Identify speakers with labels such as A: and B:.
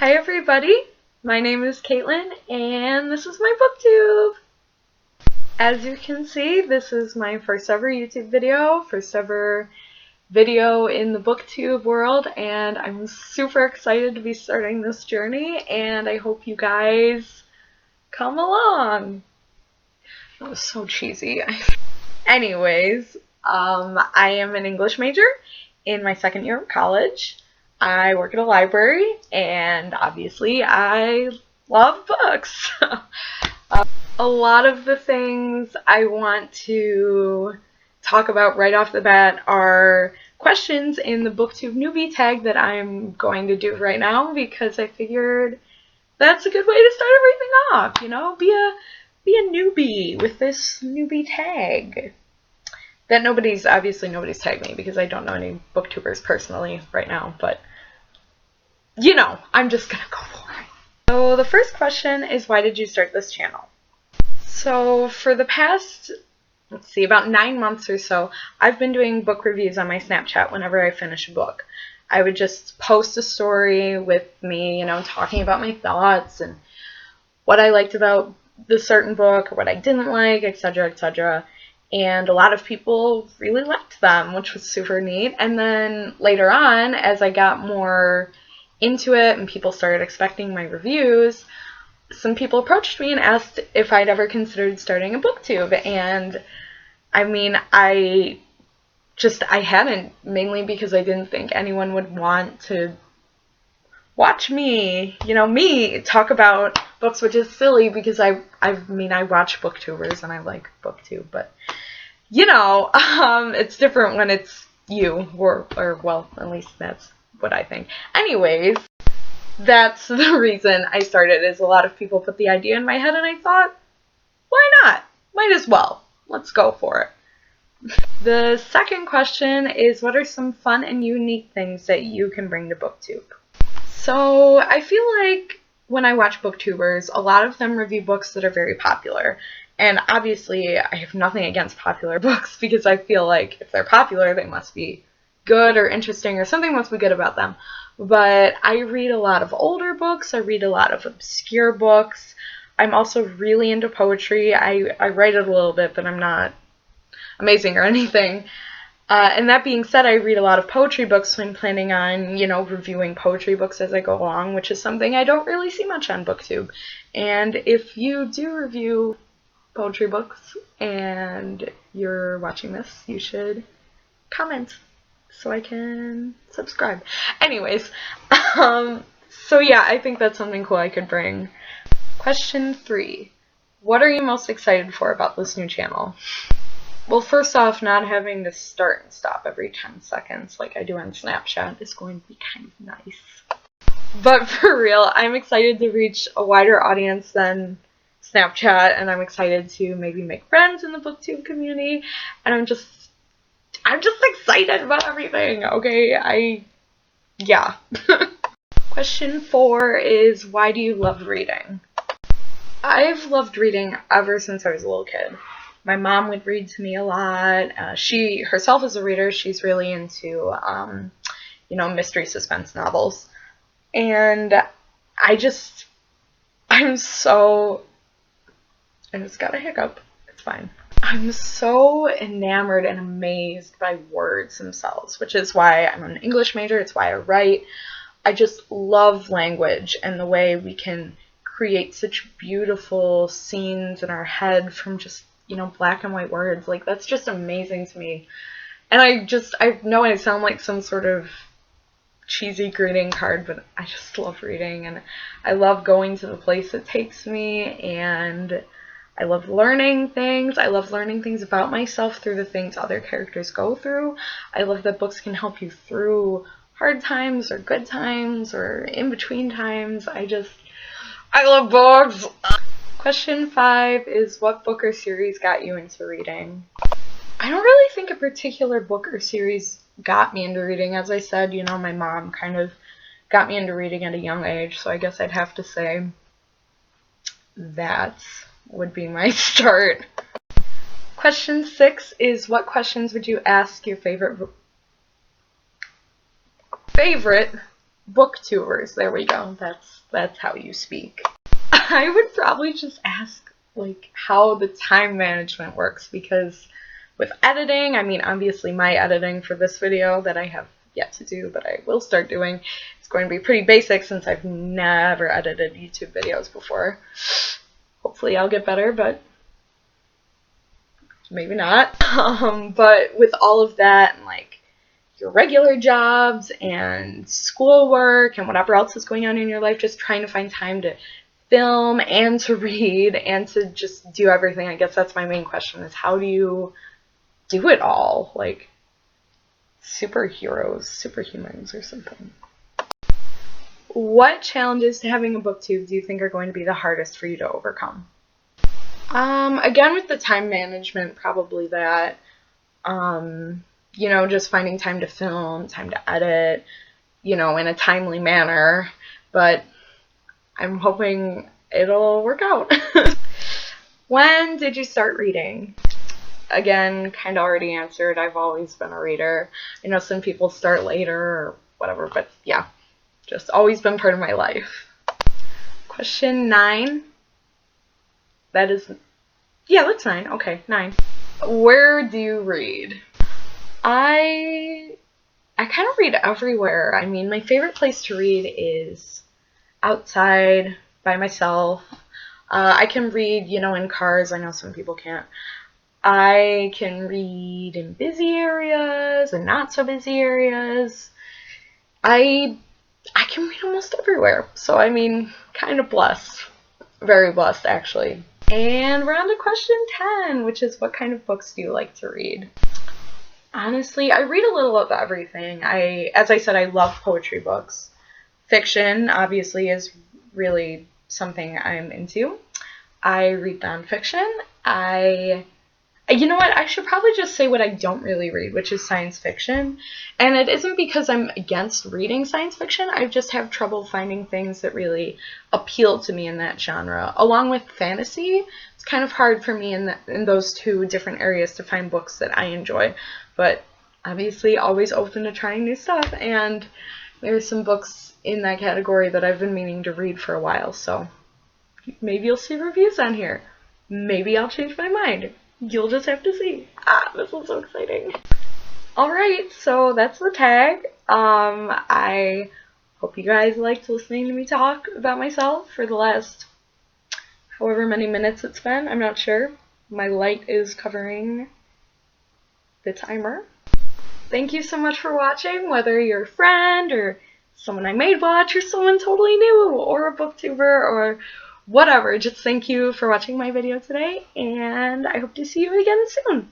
A: Hi everybody, my name is Caitlin and this is my booktube. As you can see, this is my first ever YouTube video, first ever video in the booktube world, and I'm super excited to be starting this journey and I hope you guys come along. That was so cheesy. Anyways, I am an English major in my second year of college. I work at a library, and obviously I love books. A lot of the things I want to talk about right off the bat are questions in the Booktube Newbie Tag that I'm going to do right now because I figured that's a good way to start everything off, you know? Be a newbie with this newbie tag. That obviously nobody's tagged me because I don't know any booktubers personally right now, but you know, I'm just gonna go for it. So the first question is, why did you start this channel? So for the past, about 9 months or so, I've been doing book reviews on my Snapchat whenever I finish a book. I would just post a story with me, you know, talking about my thoughts and what I liked about the certain book or what I didn't like, etc., etc. And a lot of people really liked them, which was super neat. And then later on, as I got more into it and people started expecting my reviews, some people approached me and asked if I'd ever considered starting a booktube. And I mean, I hadn't, mainly because I didn't think anyone would want to watch me, me talk about books, which is silly because I watch booktubers and I like booktube, but it's different when it's you, or well, at least that's what I think. Anyways, that's the reason I started, is a lot of people put the idea in my head and I thought, why not? Might as well. Let's go for it. The second question is, what are some fun and unique things that you can bring to booktube? So I feel like when I watch booktubers, a lot of them review books that are very popular. And obviously I have nothing against popular books because I feel like if they're popular, they must be good or interesting or something must be good about them. But I read a lot of older books. I read a lot of obscure books. I'm also really into poetry. I write it a little bit, but I'm not amazing or anything. And that being said, I read a lot of poetry books, so I'm planning on, reviewing poetry books as I go along, which is something I don't really see much on BookTube. And if you do review poetry books and you're watching this, you should comment so I can subscribe. Anyways, so yeah, I think that's something cool I could bring. Question 3. What are you most excited for about this new channel? Well, first off, not having to start and stop every 10 seconds like I do on Snapchat is going to be kind of nice. But for real, I'm excited to reach a wider audience than Snapchat, and I'm excited to maybe make friends in the booktube community, and I'm just excited about everything, okay? Yeah. Question 4 is, why do you love reading? I've loved reading ever since I was a little kid. My mom would read to me a lot. She herself is a reader. She's really into, mystery suspense novels. And I just got a hiccup. It's fine. I'm so enamored and amazed by words themselves, which is why I'm an English major. It's why I write. I just love language and the way we can create such beautiful scenes in our head from just black and white words. Like, that's just amazing to me. And I know I sound like some sort of cheesy greeting card, but I just love reading, and I love going to the place it takes me, and I love learning things. I love learning things about myself through the things other characters go through. I love that books can help you through hard times or good times or in between times. I love books. Question 5 is, what book or series got you into reading? I don't really think a particular book or series got me into reading. As I said, my mom kind of got me into reading at a young age, so I guess I'd have to say that would be my start. Question 6 is, what questions would you ask your favorite booktubers, there we go, that's how you speak. I would probably just ask, like, how the time management works, because with editing, I mean, obviously my editing for this video that I have yet to do, but I will start doing, it's going to be pretty basic since I've never edited YouTube videos before. Hopefully I'll get better, but maybe not. But with all of that, and like your regular jobs and schoolwork and whatever else is going on in your life, just trying to find time to film and to read and to just do everything. I guess that's my main question, is how do you do it all? Like superheroes, superhumans or something. What challenges to having a booktube do you think are going to be the hardest for you to overcome? Again, with the time management, probably that. You know, just finding time to film, time to edit, you know, in a timely manner. But I'm hoping it'll work out. When did you start reading? Again, kind of already answered. I've always been a reader. I know some people start later or whatever, but yeah, just always been part of my life. Question 9. That is, yeah, that's 9. Okay, 9. Where do you read? I kind of read everywhere. I mean, my favorite place to read is outside by myself. I can read, you know, in cars. I know some people can't. I can read in busy areas and not so busy areas. I can read almost everywhere. So, I mean, kind of blessed. Very blessed, actually. And we're on to question 10, which is, what kind of books do you like to read? Honestly, I read a little of everything. As I said, I love poetry books. Fiction, obviously, is really something I'm into. I read nonfiction. You know what? I should probably just say what I don't really read, which is science fiction. And it isn't because I'm against reading science fiction. I just have trouble finding things that really appeal to me in that genre. Along with fantasy, it's kind of hard for me in those two different areas to find books that I enjoy. But obviously, always open to trying new stuff. And there's some books in that category that I've been meaning to read for a while. So maybe you'll see reviews on here. Maybe I'll change my mind. You'll just have to see. This is so exciting. Alright, so that's the tag. I hope you guys liked listening to me talk about myself for the last however many minutes it's been. I'm not sure. My light is covering the timer. Thank you so much for watching, whether you're a friend or someone I made watch or someone totally new or a booktuber or whatever. Just thank you for watching my video today, and I hope to see you again soon.